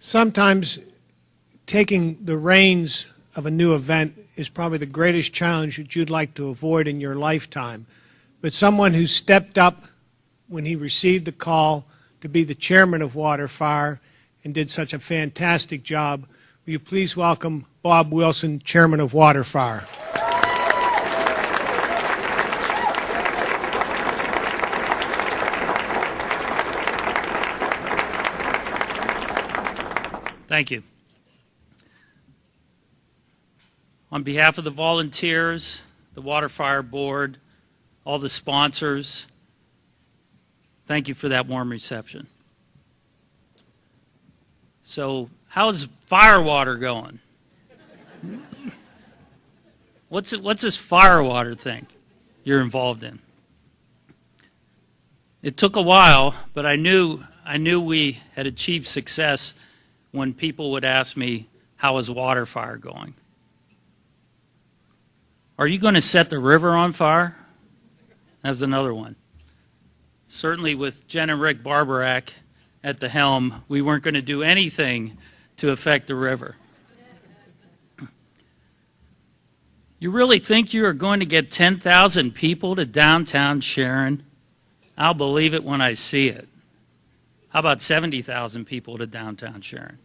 Sometimes taking the reins of a new event is probably the greatest challenge that you'd like to avoid in your lifetime. But someone who stepped up when he received the call to be the chairman of WaterFire and did such a fantastic job, will you please welcome Bob Wilson, chairman of WaterFire. Thank you. On behalf of the volunteers, the WaterFire board, all the sponsors, thank you for that warm reception. So, how's firewater going? What's this firewater thing you're involved in? It took a while, but I knew we had achieved success when people would ask me, how is WaterFire going? Are you going to set the river on fire? That was another one. Certainly with Jen and Rick Barbarak at the helm, we weren't going to do anything to affect the river. You really think you are going to get 10,000 people to downtown Sharon? I'll believe it when I see it. How about 70,000 people to downtown Sharon?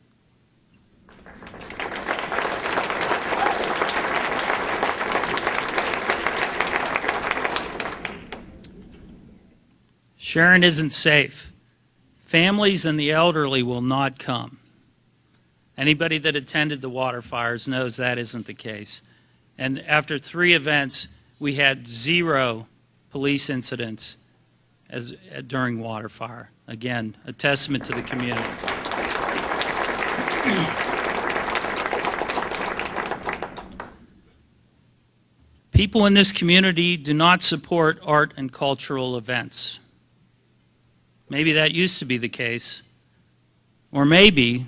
Sharon isn't safe. Families and the elderly will not come. Anybody that attended the WaterFires knows that isn't the case. And after 3 events, we had 0 police incidents during WaterFire. Again, a testament to the community. People in this community do not support art and cultural events. Maybe that used to be the case. Or maybe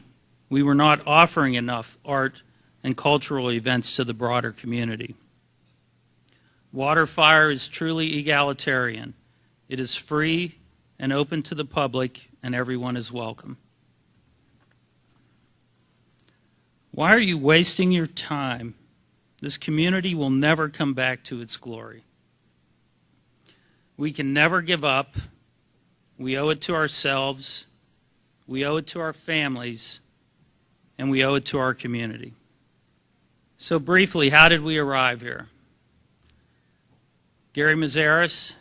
we were not offering enough art and cultural events to the broader community. WaterFire is truly egalitarian. It is free and open to the public, and everyone is welcome. Why are you wasting your time? This community will never come back to its glory. We can never give up. We owe it to ourselves, we owe it to our families, and we owe it to our community. So briefly, how did we arrive here? Gary Mazaris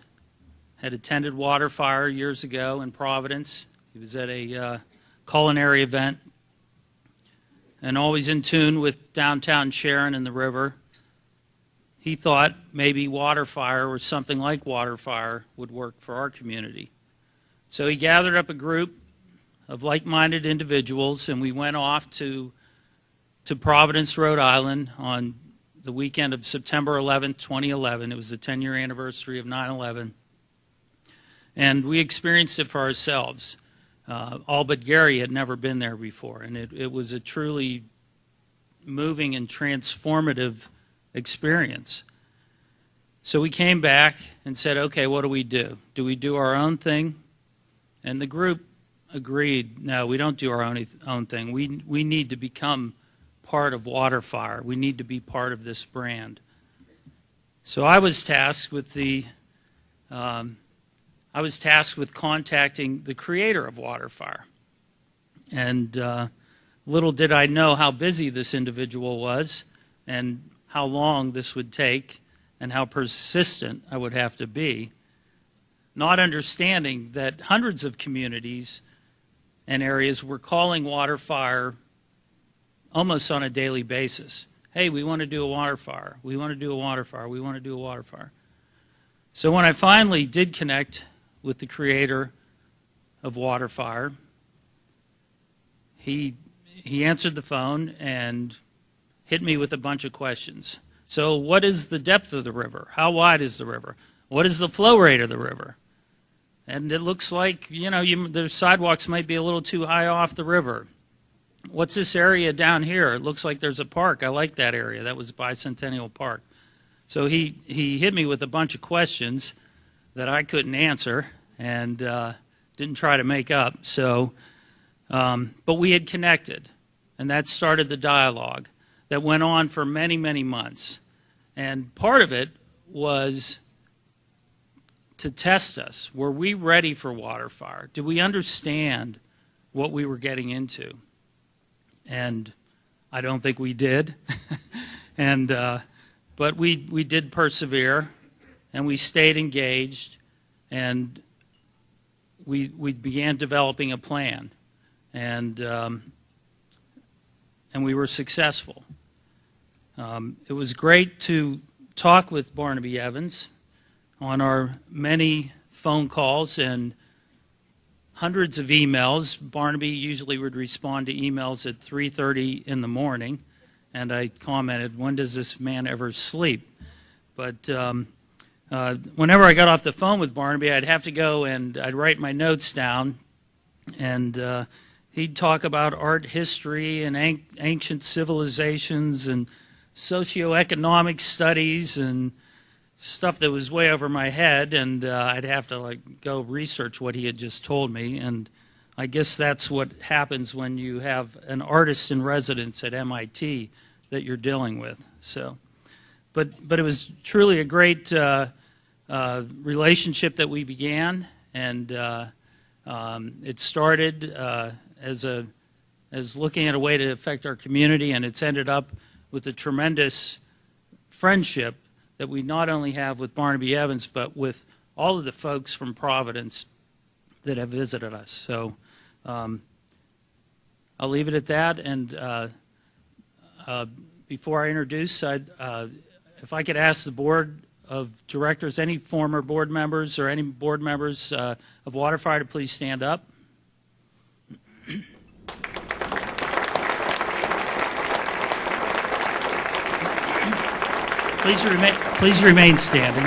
had attended WaterFire years ago in Providence. He was at a culinary event and always in tune with downtown Sharon and the river. He thought maybe WaterFire or something like WaterFire would work for our community. So he gathered up a group of like-minded individuals, and we went off to Providence, Rhode Island on the weekend of September 11th, 2011. It was the 10-year anniversary of 9/11. And we experienced it for ourselves. All but Gary had never been there before, and it was a truly moving and transformative experience. So we came back and said, okay, what do we do? Do we do our own thing? And the group agreed, no, we don't do our own thing. We need to become part of WaterFire. We need to be part of this brand. So I was tasked with contacting the creator of WaterFire. And little did I know how busy this individual was and how long this would take and how persistent I would have to be, not understanding that hundreds of communities and areas were calling WaterFire almost on a daily basis. Hey, we want to do a WaterFire. We want to do a WaterFire. We want to do a WaterFire. So when I finally did connect with the creator of WaterFire, he answered the phone and hit me with a bunch of questions. So what is the depth of the river? How wide is the river? What is the flow rate of the river? And it looks like, the sidewalks might be a little too high off the river. What's this area down here? It looks like there's a park. I like that area. That was Bicentennial Park. So he hit me with a bunch of questions that I couldn't answer and didn't try to make up. So But we had connected, and that started the dialogue that went on for many, many months. And part of it was to test us. Were we ready for WaterFire? Did we understand what we were getting into? And I don't think we did. But we did persevere, and we stayed engaged, and we began developing a plan, and we were successful. It was great to talk with Barnaby Evans on our many phone calls and hundreds of emails. Barnaby usually would respond to emails at 3:30 in the morning, and I commented, when does this man ever sleep? But whenever I got off the phone with Barnaby, I'd have to go and I'd write my notes down, and he'd talk about art history and ancient civilizations and socioeconomic studies and stuff that was way over my head, and I'd have to go research what he had just told me. And I guess that's what happens when you have an artist in residence at MIT that you're dealing with. So, but it was truly a great relationship that we began, and it started as looking at a way to affect our community, and it's ended up with a tremendous friendship that we not only have with Barnaby Evans, but with all of the folks from Providence that have visited us. So I'll leave it at that. And before I introduce, if I could ask the board of directors, any former board members or any board members of WaterFire to please stand up. Please remain standing.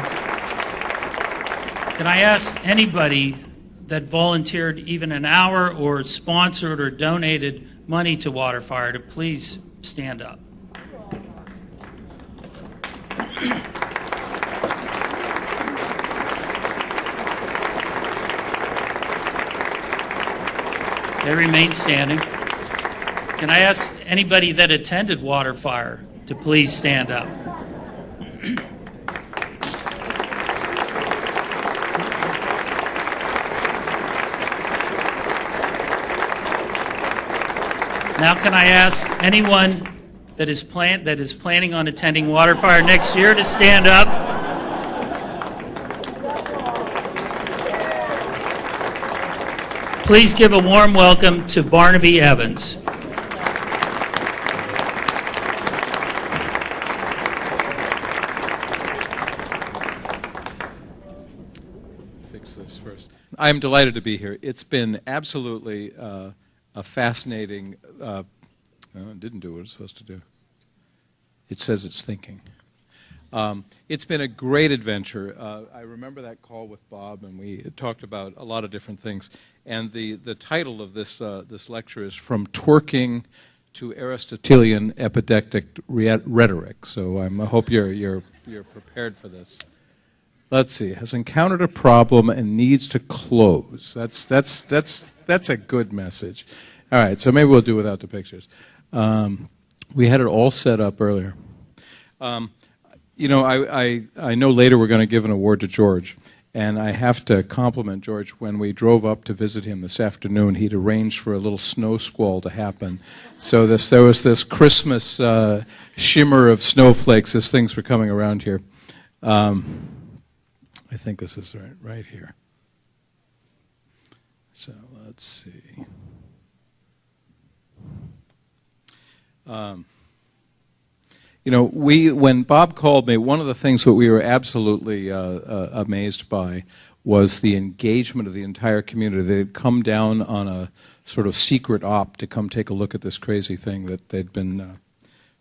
Can I ask anybody that volunteered even an hour or sponsored or donated money to WaterFire to please stand up? They remain standing. Can I ask anybody that attended WaterFire to please stand up? Now, can I ask anyone that is planning on attending WaterFire next year to stand up? Please give a warm welcome to Barnaby Evans. Fix this first. I'm delighted to be here. It's been absolutely a fascinating, it didn't do what it's supposed to do. It says it's thinking. It's been a great adventure. I remember that call with Bob, and we talked about a lot of different things. And the title of this lecture is From Twerking to Aristotelian Epidectic Rhetoric. So I hope you're prepared for this. Let's see. Has encountered a problem and needs to close. That's a good message. All right, so maybe we'll do without the pictures. We had it all set up earlier. You know, I know later we're going to give an award to George, and I have to compliment George. When we drove up to visit him this afternoon, he'd arranged for a little snow squall to happen. So there was this Christmas shimmer of snowflakes as things were coming around here. I think this is right here. So let's see. You know, when Bob called me, one of the things that we were absolutely amazed by was the engagement of the entire community. They had come down on a sort of secret op to come take a look at this crazy thing that they'd been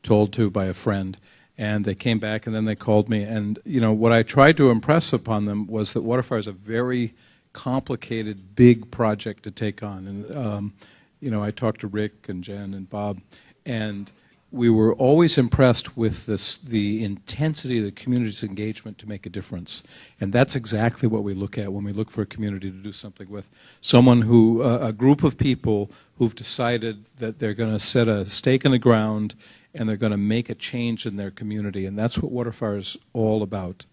told to by a friend. And they came back, and then they called me. And, you know, what I tried to impress upon them was that WaterFire is a very complicated, big project to take on. And, you know, I talked to Rick and Jen and Bob, and we were always impressed with the intensity of the community's engagement to make a difference. And that's exactly what we look at when we look for a community to do something with. Someone who, a group of people who've decided that they're going to set a stake in the ground and they're going to make a change in their community. And that's what WaterFire is all about.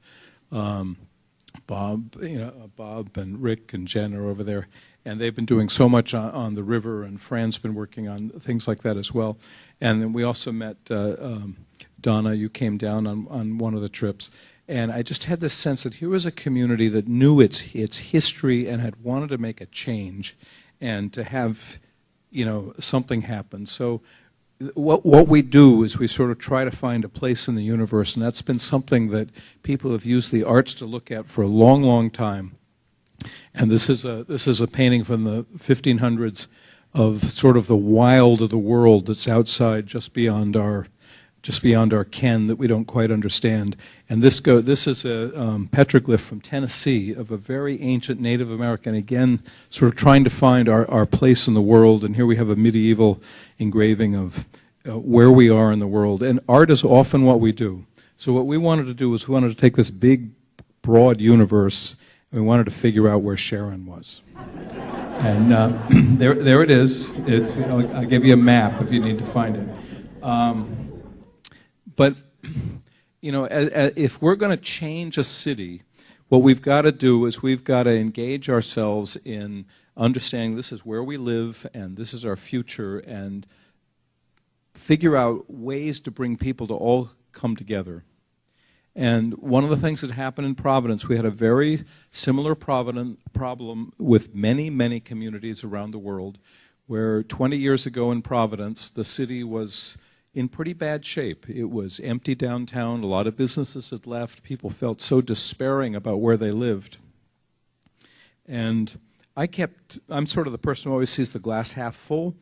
Bob and Rick and Jen are over there. And they've been doing so much on the river, and Fran's been working on things like that as well. And then we also met Donna. You came down on one of the trips. And I just had this sense that here was a community that knew its history and had wanted to make a change and to have, something happen. So what we do is we sort of try to find a place in the universe, and that's been something that people have used the arts to look at for a long, long time. And this is a painting from the 1500s of sort of the wild of the world that's outside, just beyond our ken, that we don't quite understand. And this is a petroglyph from Tennessee of a very ancient Native American, again, sort of trying to find our place in the world. And here we have a medieval engraving of where we are in the world. And art is often what we do. So what we wanted to do was we wanted to take this big, broad universe. We wanted to figure out where Sharon was. And there it is. I'll give you a map if you need to find it. But, if we're going to change a city, what we've got to do is we've got to engage ourselves in understanding this is where we live and this is our future, and figure out ways to bring people to all come together. And one of the things that happened in Providence, we had a very similar problem with many, many communities around the world, where 20 years ago in Providence, the city was in pretty bad shape. It was empty downtown, a lot of businesses had left, people felt so despairing about where they lived. And I'm sort of the person who always sees the glass half full,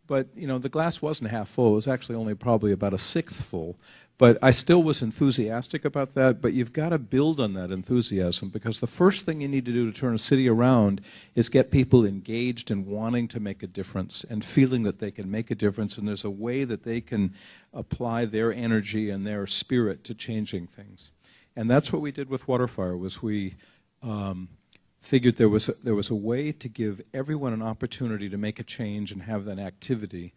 but the glass wasn't half full, it was actually only probably about a sixth full. But I still was enthusiastic about that, but you've got to build on that enthusiasm, because the first thing you need to do to turn a city around is get people engaged and wanting to make a difference and feeling that they can make a difference, and there's a way that they can apply their energy and their spirit to changing things. And that's what we did with WaterFire, was we figured there was a way to give everyone an opportunity to make a change and have that activity.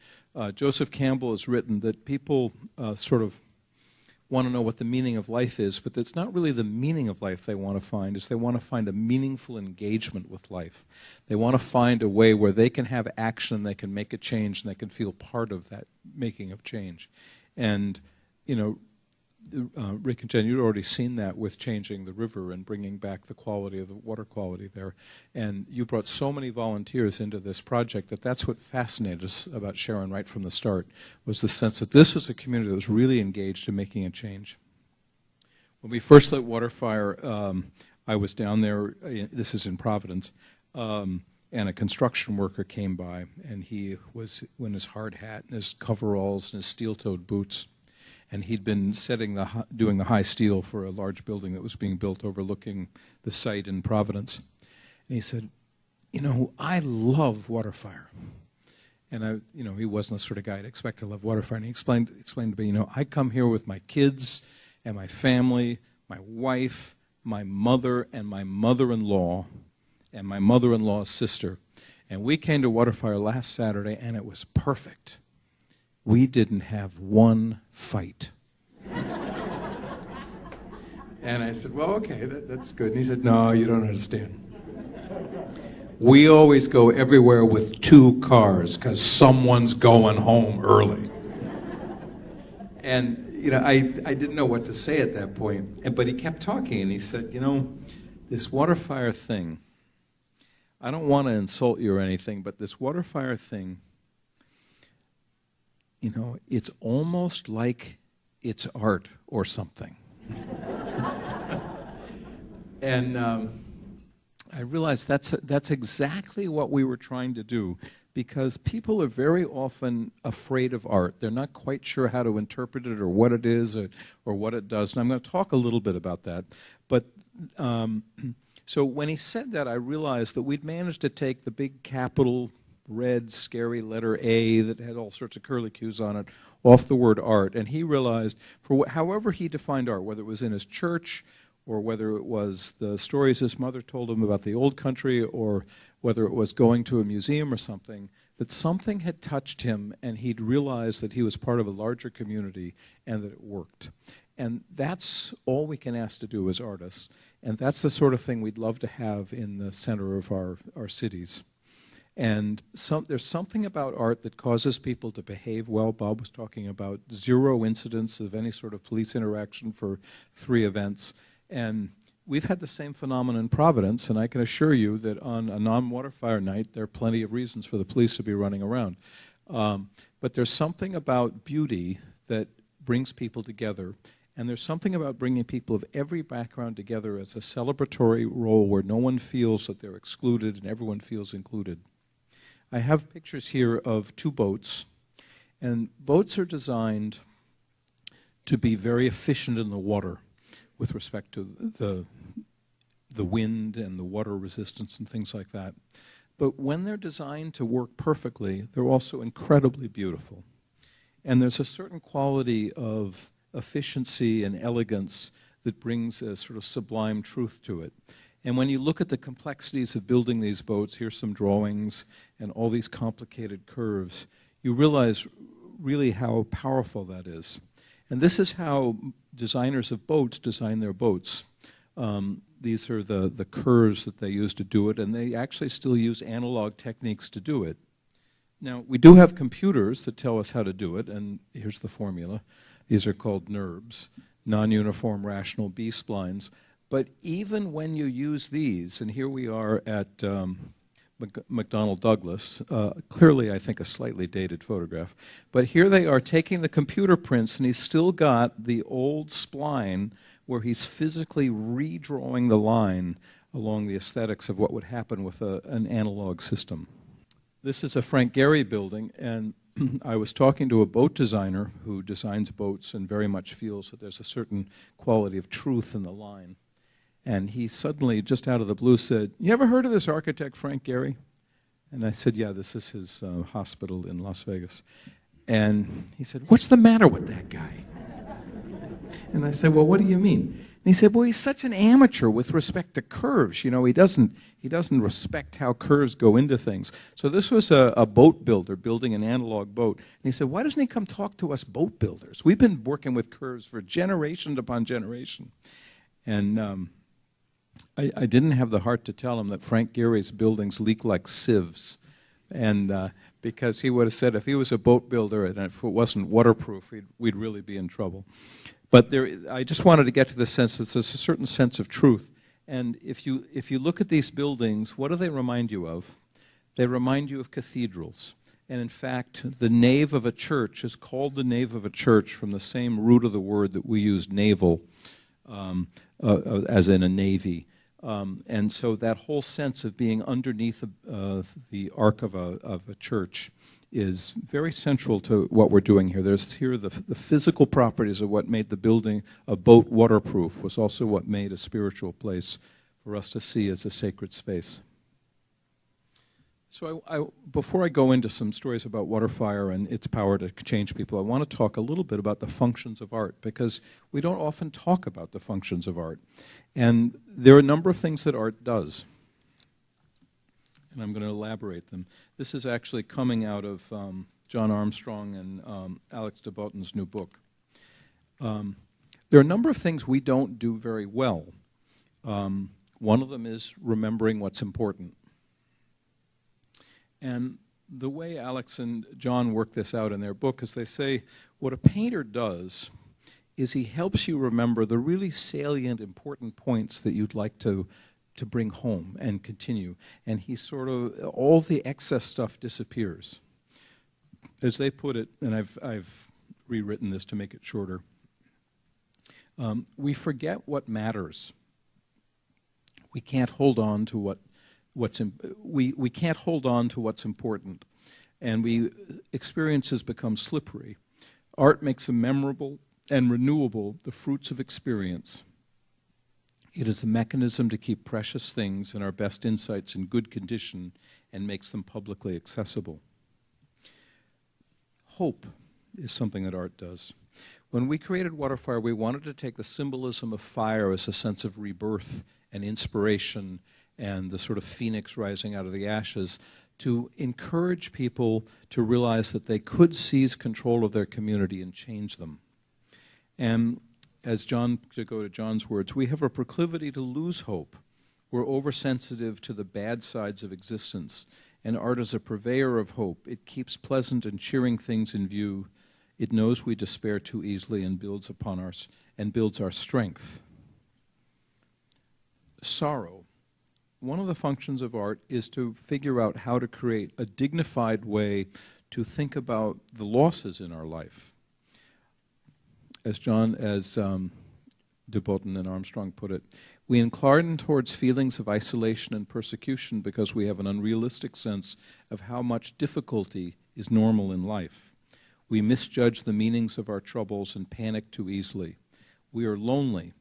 Joseph Campbell has written that people sort of want to know what the meaning of life is, but it's not really the meaning of life they want to find, is they want to find a meaningful engagement with life. They want to find a way where they can have action, they can make a change, and they can feel part of that making of change. And, Rick and Jen, you'd already seen that with changing the river and bringing back the quality of the water quality there. And you brought so many volunteers into this project that's what fascinated us about Sharon right from the start, was the sense that this was a community that was really engaged in making a change. When we first lit WaterFire, I was down there, this is in Providence, and a construction worker came by, and he was in his hard hat and his coveralls and his steel-toed boots. And he'd been doing the high steel for a large building that was being built overlooking the site in Providence. And he said, I love WaterFire. And he wasn't the sort of guy I'd expect to love WaterFire. And he explained to me, I come here with my kids and my family, my wife, my mother, and my mother-in-law, and my mother-in-law's sister. And we came to WaterFire last Saturday, and it was perfect. We didn't have one fight. And I said, well, okay, that's good. And he said, no, you don't understand. We always go everywhere with 2 cars because someone's going home early. And, I didn't know what to say at that point. But he kept talking, and he said, this WaterFire thing, I don't want to insult you or anything, but this WaterFire thing, it's almost like it's art or something. And I realized that's exactly what we were trying to do, because people are very often afraid of art. They're not quite sure how to interpret it or what it is or what it does. And I'm going to talk a little bit about that. But so when he said that, I realized that we'd managed to take the big capital red, scary letter A that had all sorts of curlicues on it, off the word art. And he realized, however he defined art, whether it was in his church or whether it was the stories his mother told him about the old country or whether it was going to a museum or something, that something had touched him and he'd realized that he was part of a larger community and that it worked. And that's all we can ask to do as artists. And that's the sort of thing we'd love to have in the center of our cities. And there's something about art that causes people to behave well. Bob was talking about 0 incidents of any sort of police interaction for 3 events. And we've had the same phenomenon in Providence, and I can assure you that on a non-WaterFire night, there are plenty of reasons for the police to be running around. But there's something about beauty that brings people together. And there's something about bringing people of every background together as a celebratory role where no one feels that they're excluded and everyone feels included. I have pictures here of 2 boats, and boats are designed to be very efficient in the water with respect to the wind and the water resistance and things like that. But when they're designed to work perfectly, they're also incredibly beautiful. And there's a certain quality of efficiency and elegance that brings a sort of sublime truth to it. And when you look at the complexities of building these boats, here's some drawings and all these complicated curves, you realize really how powerful that is. And this is how designers of boats design their boats. These are the curves that they use to do it, and they actually still use analog techniques to do it. Now, we do have computers that tell us how to do it, and here's the formula. These are called NURBS, non-uniform rational B-splines. But even when you use these, and here we are at McDonnell Douglas, clearly I think a slightly dated photograph, but here they are taking the computer prints and he's still got the old spline where he's physically redrawing the line along the aesthetics of what would happen with an analog system. This is a Frank Gehry building, and I was talking to a boat designer who designs boats and very much feels that there's a certain quality of truth in the line. And he suddenly, just out of the blue, said, "You ever heard of this architect, Frank Gehry?" And I said, "Yeah, this is his hospital in Las Vegas." And he said, "What's the matter with that guy?" And I said, "Well, what do you mean?" And he said, "Well, he's such an amateur with respect to curves. You know, he doesn't respect how curves go into things." So this was a boat builder building an analog boat. And he said, "Why doesn't he come talk to us boat builders? We've been working with curves for generation upon generation." And I didn't have the heart to tell him that Frank Gehry's buildings leak like sieves. And because he would have said if he was a boat builder and if it wasn't waterproof, we'd really be in trouble. But I just wanted to get to the sense that there's a certain sense of truth. And if you look at these buildings, what do they remind you of? They remind you of cathedrals. And in fact, the nave of a church is called the nave of a church from the same root of the word that we use naval, as in a navy. And so that whole sense of being underneath the arc of a church is very central to what we're doing here. There's here the physical properties of what made the building, a boat, waterproof, was also what made a spiritual place for us to see as a sacred space. So before I go into some stories about WaterFire and its power to change people, I want to talk a little bit about the functions of art, because we don't often talk about the functions of art. And there are a number of things that art does. And I'm going to elaborate them. This is actually coming out of John Armstrong and Alex de Botton's new book. There are a number of things we don't do very well. One of them is remembering what's important. And the way Alex and John work this out in their book is they say what a painter does is he helps you remember the really salient, important points that you'd like to bring home and continue. And he sort of, all the excess stuff disappears. As they put it, and I've rewritten this to make it shorter, we forget what matters. We can't hold on to we can't hold on to what's important, and experiences become slippery. Art makes them memorable and renewable, the fruits of experience. It is a mechanism to keep precious things and our best insights in good condition and makes them publicly accessible. Hope is something that art does. When we created WaterFire, we wanted to take the symbolism of fire as a sense of rebirth and inspiration and the sort of phoenix rising out of the ashes to encourage people to realize that they could seize control of their community and change them. And as John, to go to John's words, we have a proclivity to lose hope. We're oversensitive to the bad sides of existence, and art is a purveyor of hope. It keeps pleasant and cheering things in view. It knows we despair too easily and builds our strength. Sorrow. One of the functions of art is to figure out how to create a dignified way to think about the losses in our life. As de Botton and Armstrong put it, we incline towards feelings of isolation and persecution because we have an unrealistic sense of how much difficulty is normal in life. We misjudge the meanings of our troubles and panic too easily. We are lonely,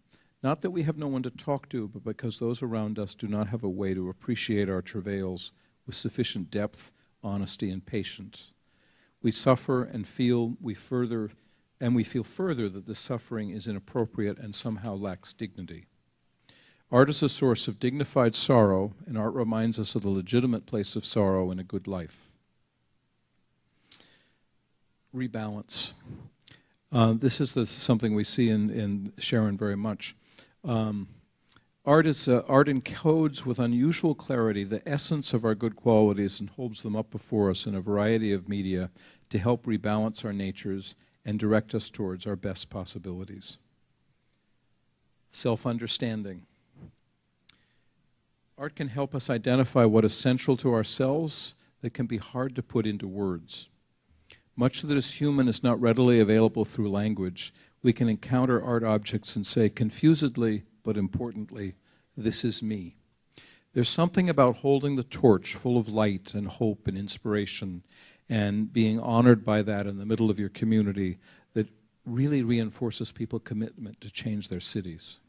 not that we have no one to talk to, but because those around us do not have a way to appreciate our travails with sufficient depth, honesty, and patience. We suffer and feel further that the suffering is inappropriate and somehow lacks dignity. Art is a source of dignified sorrow, and art reminds us of the legitimate place of sorrow in a good life. Rebalance. This is something we see in Sharon very much. Art encodes with unusual clarity the essence of our good qualities and holds them up before us in a variety of media to help rebalance our natures and direct us towards our best possibilities. Self-understanding. Art can help us identify what is central to ourselves that can be hard to put into words. Much that is human is not readily available through language. We can encounter art objects and say confusedly, but importantly, this is me. There's something about holding the torch full of light and hope and inspiration and being honored by that in the middle of your community that really reinforces people's commitment to change their cities.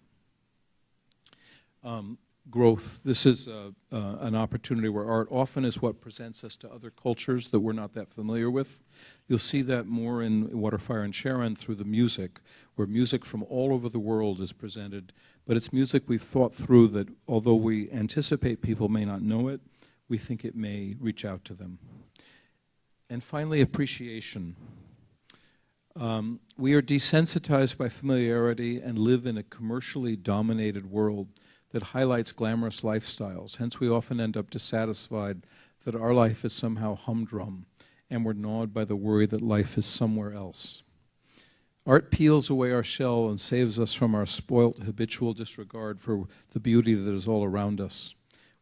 Growth. This is an opportunity where art often is what presents us to other cultures that we're not that familiar with. You'll see that more in WaterFire and Sharon through the music, where music from all over the world is presented, but it's music we've thought through that although we anticipate people may not know it, we think it may reach out to them. And finally, appreciation. We are desensitized by familiarity and live in a commercially dominated world that highlights glamorous lifestyles. Hence, we often end up dissatisfied that our life is somehow humdrum, and we're gnawed by the worry that life is somewhere else. Art peels away our shell and saves us from our spoilt, habitual disregard for the beauty that is all around us.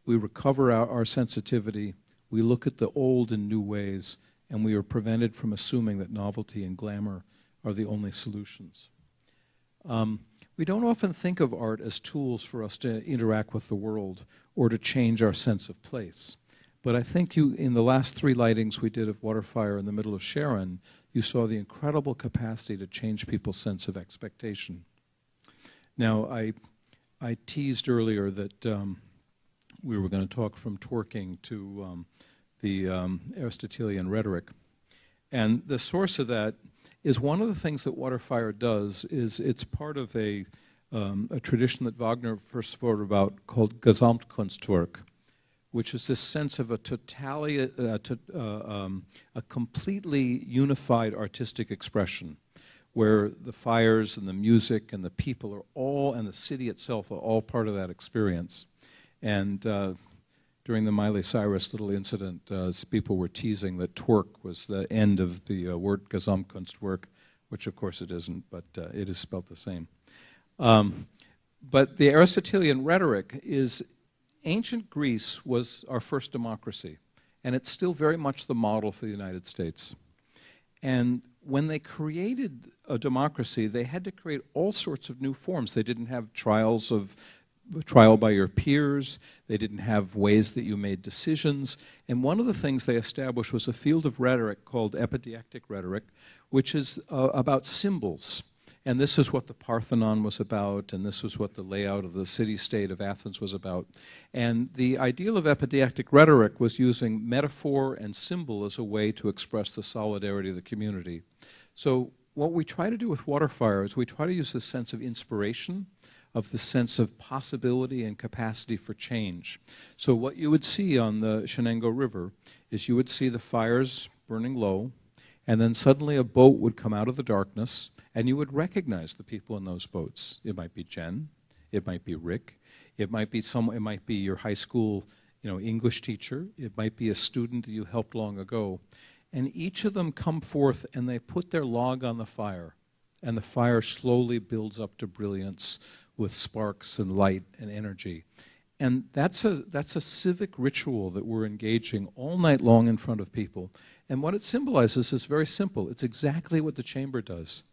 We recover our sensitivity, we look at the old in new ways, and we are prevented from assuming that novelty and glamour are the only solutions. We don't often think of art as tools for us to interact with the world or to change our sense of place. But I think in the last 3 lightings we did of WaterFire in the middle of Sharon, you saw the incredible capacity to change people's sense of expectation. Now, I teased earlier that we were going to talk from twerking to the Aristotelian rhetoric. And the source of that is one of the things that WaterFire does is it's part of a tradition that Wagner first wrote about called Gesamtkunstwerk, which is this sense of a completely unified artistic expression where the fires and the music and the people are all, and the city itself are all part of that experience. And during the Miley Cyrus little incident, people were teasing that twerk was the end of the word Gesamtkunstwerk, which of course it isn't, but it is spelled the same. But the Aristotelian rhetoric is, ancient Greece was our first democracy, and it's still very much the model for the United States. And when they created a democracy, they had to create all sorts of new forms. They didn't have trial by your peers. They didn't have ways that you made decisions. And one of the things they established was a field of rhetoric called epidictic rhetoric, which is about symbols. And this is what the Parthenon was about, and this was what the layout of the city-state of Athens was about. And the ideal of epidactic rhetoric was using metaphor and symbol as a way to express the solidarity of the community. So what we try to do with WaterFire is we try to use this sense of inspiration, of the sense of possibility and capacity for change. So what you would see on the Shenango River is you would see the fires burning low, and then suddenly a boat would come out of the darkness, and you would recognize the people in those boats. It might be Jen, it might be Rick, it might be your high school, English teacher, it might be a student that you helped long ago. And each of them come forth and they put their log on the fire, and the fire slowly builds up to brilliance with sparks and light and energy. And that's a civic ritual that we're engaging all night long in front of people. And what it symbolizes is very simple. It's exactly what the chamber does.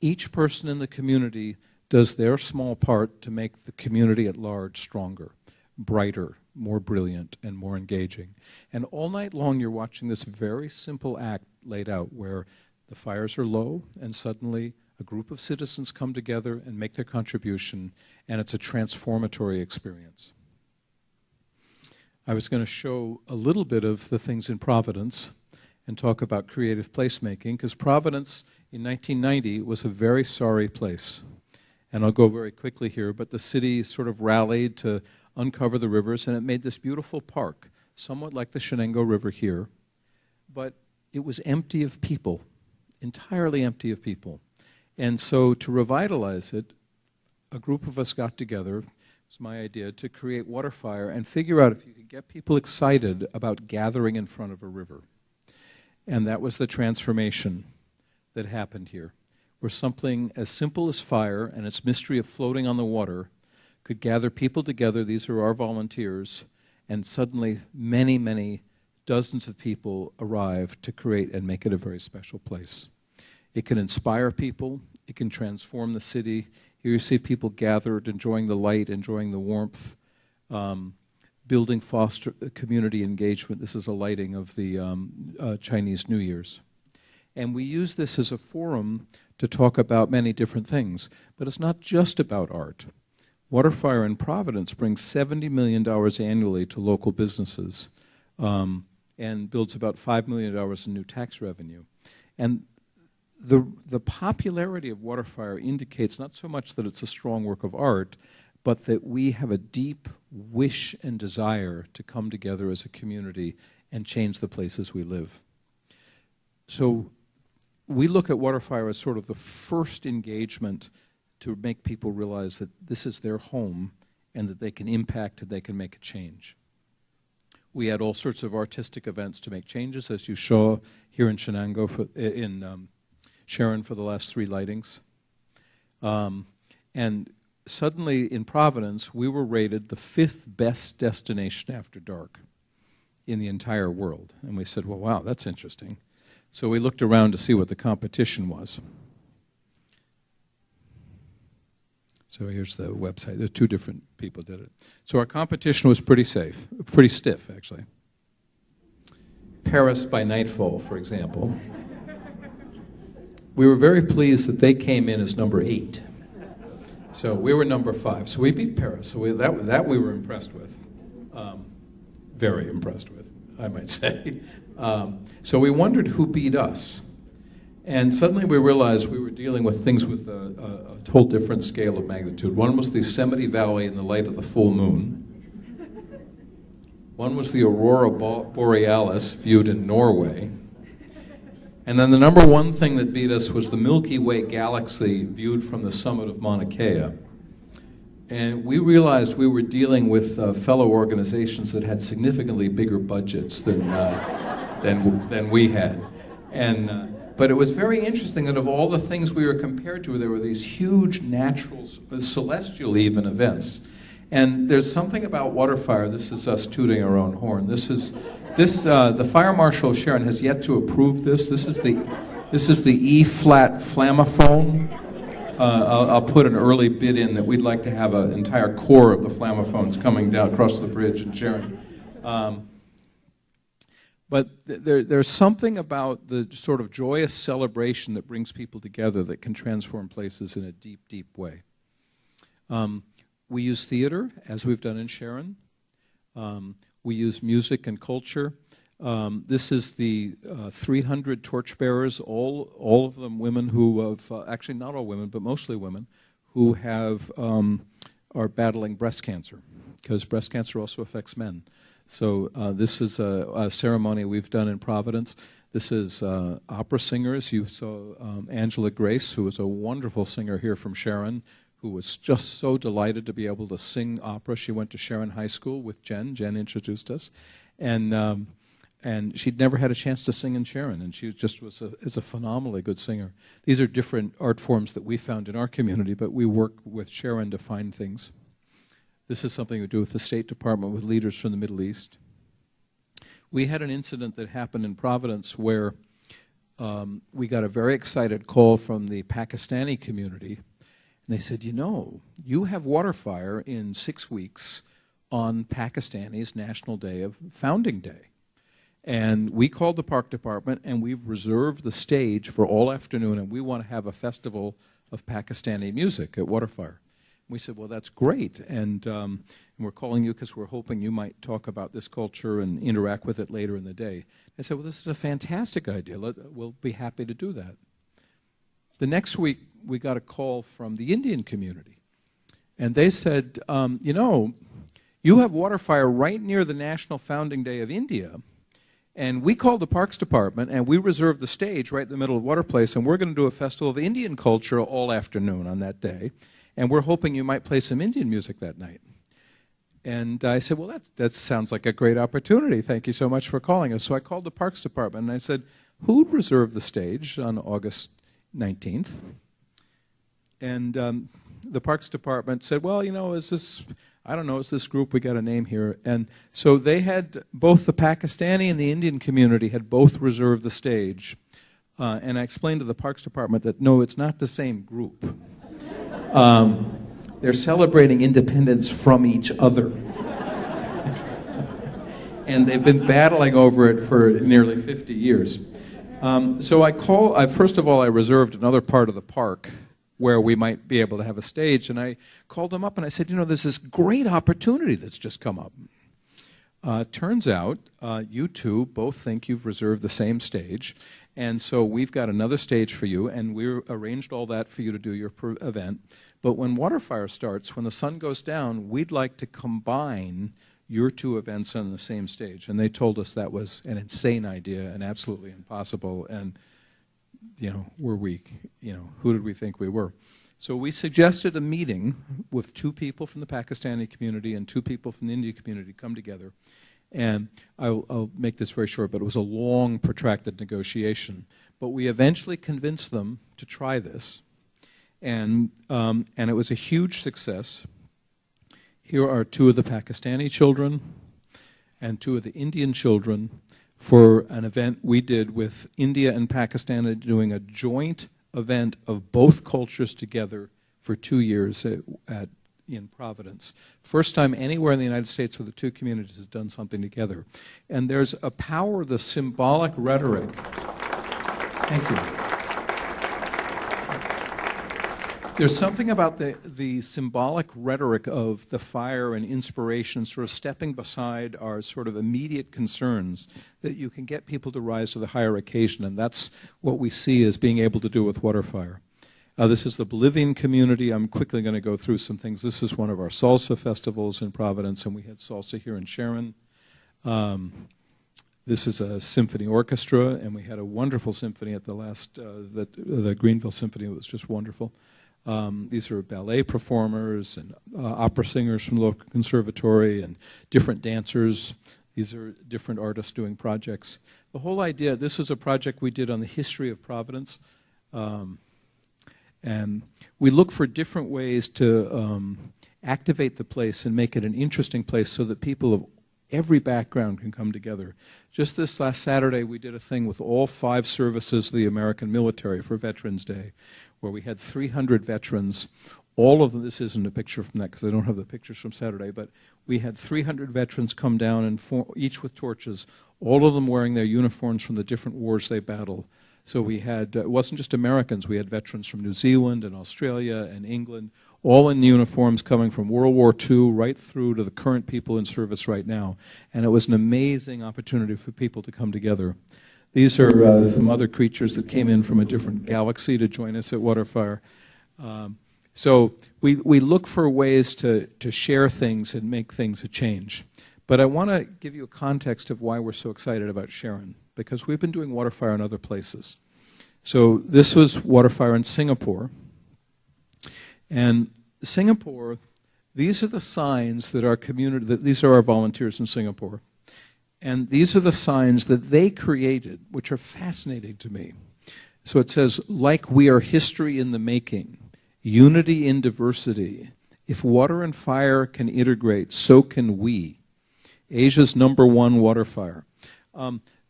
Each person in the community does their small part to make the community at large stronger, brighter, more brilliant, and more engaging. And all night long you're watching this very simple act laid out where the fires are low and suddenly a group of citizens come together and make their contribution, and it's a transformatory experience. I was going to show a little bit of the things in Providence and talk about creative placemaking, because Providence in 1990 was a very sorry place. And I'll go very quickly here, but the city sort of rallied to uncover the rivers, and it made this beautiful park, somewhat like the Shenango River here, but it was empty of people, entirely empty of people. And so to revitalize it, a group of us got together, it was my idea, to create WaterFire and figure out if you could get people excited about gathering in front of a river. And that was the transformation that happened here, where something as simple as fire and its mystery of floating on the water could gather people together. These are our volunteers, and suddenly many, many dozens of people arrived to create and make it a very special place. It can inspire people, it can transform the city. Here you see people gathered, enjoying the light, enjoying the warmth, building foster community engagement. This is a lighting of the Chinese New Year's. And we use this as a forum to talk about many different things. But it's not just about art. WaterFire in Providence brings $70 million annually to local businesses and builds about $5 million in new tax revenue. And the popularity of WaterFire indicates not so much that it's a strong work of art, but that we have a deep wish and desire to come together as a community and change the places we live. So we look at WaterFire as sort of the first engagement to make people realize that this is their home and that they can impact and they can make a change. We had all sorts of artistic events to make changes, as you saw here in Shenango, in Sharon for the last 3 lightings. And suddenly in Providence, we were rated the 5th best destination after dark in the entire world. And we said, well, wow, that's interesting. So we looked around to see what the competition was. So here's the website. There's 2 different people did it. So our competition was pretty stiff, actually. Paris by Nightfall, for example. We were very pleased that they came in as number 8. So we were number 5. So we beat Paris. So that we were impressed with. Very impressed with, I might say. So we wondered who beat us. And suddenly we realized we were dealing with things with a whole different scale of magnitude. One was the Yosemite Valley in the light of the full moon. One was the Aurora Borealis viewed in Norway. And then the number 1 thing that beat us was the Milky Way galaxy viewed from the summit of Mauna Kea. And we realized we were dealing with fellow organizations that had significantly bigger budgets than we had. But it was very interesting that of all the things we were compared to, there were these huge natural, celestial even events. And there's something about WaterFire. This is us tooting our own horn. The Fire Marshal of Sharon has yet to approve this. This is the E-flat flamophone. I'll put an early bid in that we'd like to have an entire corps of the flamophones coming down across the bridge in Sharon. But there's something about the sort of joyous celebration that brings people together that can transform places in a deep, deep way. We use theater, as we've done in Sharon. We use music and culture. This is the 300 torchbearers, all of them women who have, actually not all women, but mostly women, who have, are battling breast cancer, because breast cancer also affects men. So this is a ceremony we've done in Providence. This is opera singers. You saw Angela Grace, who was a wonderful singer here from Sharon, who was just so delighted to be able to sing opera. She went to Sharon High School with Jen. Jen introduced us. And she'd never had a chance to sing in Sharon, and she just was a phenomenally good singer. These are different art forms that we found in our community, but we work with Sharon to find things. This is something we do with the State Department with leaders from the Middle East. We had an incident that happened in Providence where we got a very excited call from the Pakistani community, and they said, you know, you have WaterFire in 6 weeks on Pakistani's National Day of Founding Day. And we called the park department, and we've reserved the stage for all afternoon, and we want to have a festival of Pakistani music at WaterFire. We said, well, that's great, and we're calling you because we're hoping you might talk about this culture and interact with it later in the day. I said, well, this is a fantastic idea. We'll be happy to do that. The next week, we got a call from the Indian community, and they said, you know, you have WaterFire right near the National Founding Day of India, and we called the Parks Department, and we reserved the stage right in the middle of Water Place, and we're going to do a festival of Indian culture all afternoon on that day, and we're hoping you might play some Indian music that night. And I said, well, that sounds like a great opportunity. Thank you so much for calling us. So I called the Parks Department, and I said, who'd reserved the stage on August 19th? And the Parks Department said, well, you know, is this group, we got a name here. And so they had, both the Pakistani and the Indian community had both reserved the stage. And I explained to the Parks Department that, no, it's not the same group. They're celebrating independence from each other. And they've been battling over it for nearly 50 years. So first of all, I reserved another part of the park where we might be able to have a stage, and I called them up and I said, you know, there's this great opportunity that's just come up. Turns out, you two both think you've reserved the same stage, and so we've got another stage for you, and we arranged all that for you to do your event. But when WaterFire starts, when the sun goes down, we'd like to combine your two events on the same stage. And they told us that was an insane idea and absolutely impossible, and you know, were we, you know, who did we think we were? So we suggested a meeting with 2 people from the Pakistani community and 2 people from the Indian community come together. And I'll make this very short, but it was a long, protracted negotiation. But we eventually convinced them to try this. And it was a huge success. Here are 2 of the Pakistani children and 2 of the Indian children for an event we did with India and Pakistan, doing a joint event of both cultures together for 2 years in Providence. First time anywhere in the United States where the 2 communities have done something together. And there's a power of the symbolic rhetoric. Thank you. There's something about the symbolic rhetoric of the fire and inspiration sort of stepping beside our sort of immediate concerns that you can get people to rise to the higher occasion, and that's what we see as being able to do with WaterFire. This is the Bolivian community. I'm quickly going to go through some things. This is one of our salsa festivals in Providence, and we had salsa here in Sharon. This is a symphony orchestra, and we had a wonderful symphony at the last, the Greenville Symphony. It was just wonderful. These are ballet performers and opera singers from the local conservatory and different dancers. These are different artists doing projects. The whole idea, this is a project we did on the history of Providence. And we look for different ways to activate the place and make it an interesting place so that people of every background can come together. Just this last Saturday, we did a thing with all 5 services of the American military for Veterans Day, where we had 300 veterans All of them, this isn't a picture from that because I don't have the pictures from Saturday, but we had 300 veterans come down, and each with torches, all of them wearing their uniforms from the different wars they battled. So we had, it wasn't just Americans, we had veterans from New Zealand and Australia and England, all in uniforms coming from World War II right through to the current people in service right now. And it was an amazing opportunity for people to come together. These are some other creatures that came in from a different galaxy to join us at WaterFire. So we look for ways to share things and make things a change. But I want to give you a context of why we're so excited about Sharon, because we've been doing WaterFire in other places. So this was WaterFire in Singapore. And Singapore, these are the signs that our community, these are our volunteers in Singapore. And these are the signs that they created, which are fascinating to me. So it says, like we are history in the making, unity in diversity. If water and fire can integrate, so can we. Asia's #1 WaterFire.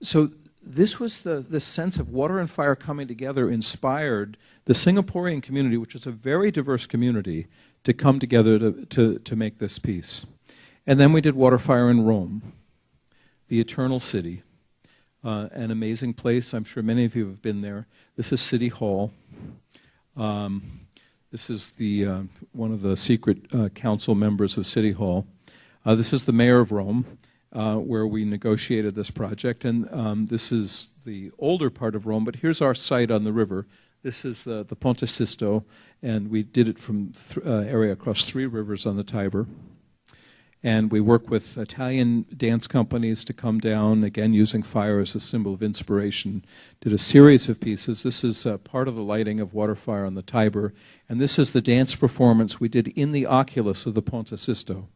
So this was the sense of water and fire coming together inspired the Singaporean community, which is a very diverse community, to come together to make this piece. And then we did WaterFire in Rome, the Eternal City, an amazing place. I'm sure many of you have been there. This is City Hall. This is one of the secret council members of City Hall. This is the mayor of Rome, where we negotiated this project. And this is the older part of Rome, but here's our site on the river. This is the Ponte Sisto, and we did it from area across 3 rivers on the Tiber. And we work with Italian dance companies to come down, again using fire as a symbol of inspiration. Did a series of pieces. This is part of the lighting of WaterFire on the Tiber. And this is the dance performance we did in the oculus of the Ponte Sisto,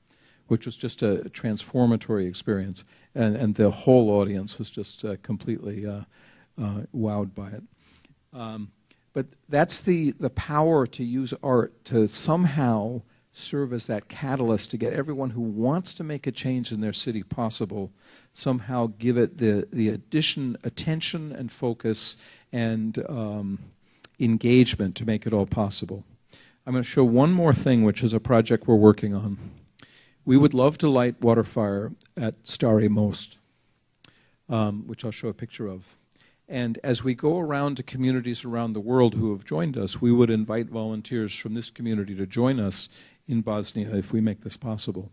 which was just a transformatory experience. And the whole audience was just completely wowed by it. But that's the power to use art to somehow serve as that catalyst to get everyone who wants to make a change in their city possible, somehow give it the attention and focus and engagement to make it all possible. I'm going to show one more thing, which is a project we're working on. We would love to light WaterFire at Stare Most, which I'll show a picture of. And as we go around to communities around the world who have joined us, we would invite volunteers from this community to join us in Bosnia if we make this possible.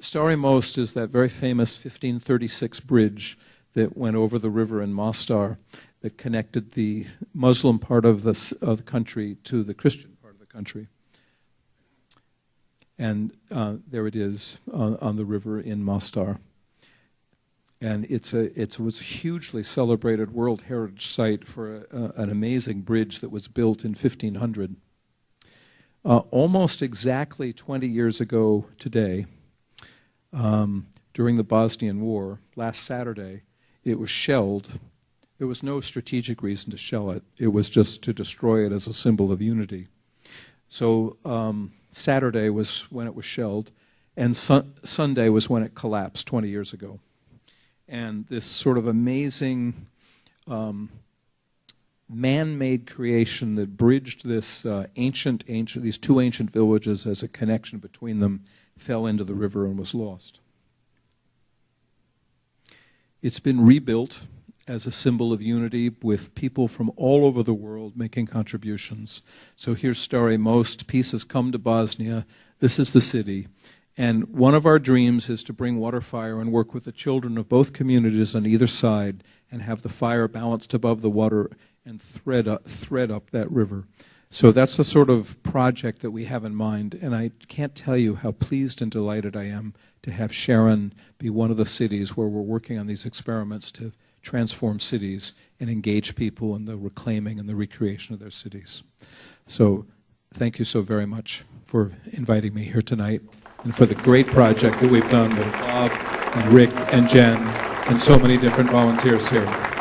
Stare Most is that very famous 1536 bridge that went over the river in Mostar that connected the Muslim part of the country to the Christian part of the country. And there it is on the river in Mostar. And it was a hugely celebrated World Heritage Site for an amazing bridge that was built in 1500. Almost exactly 20 years ago today, during the Bosnian War, last Saturday, it was shelled. There was no strategic reason to shell it. It was just to destroy it as a symbol of unity. So Saturday was when it was shelled, and Sunday was when it collapsed 20 years ago. And this sort of amazing man-made creation that bridged this these 2 ancient villages as a connection between them fell into the river and was lost. It's been rebuilt as a symbol of unity with people from all over the world making contributions. So here's Stare Most. Pieces come to Bosnia. This is the city. And one of our dreams is to bring WaterFire and work with the children of both communities on either side and have the fire balanced above the water and thread up that river. So that's the sort of project that we have in mind, and I can't tell you how pleased and delighted I am to have Sharon be one of the cities where we're working on these experiments to transform cities and engage people in the reclaiming and the recreation of their cities. So thank you so very much for inviting me here tonight and for the great project that we've done with Bob and Rick and Jen and so many different volunteers here.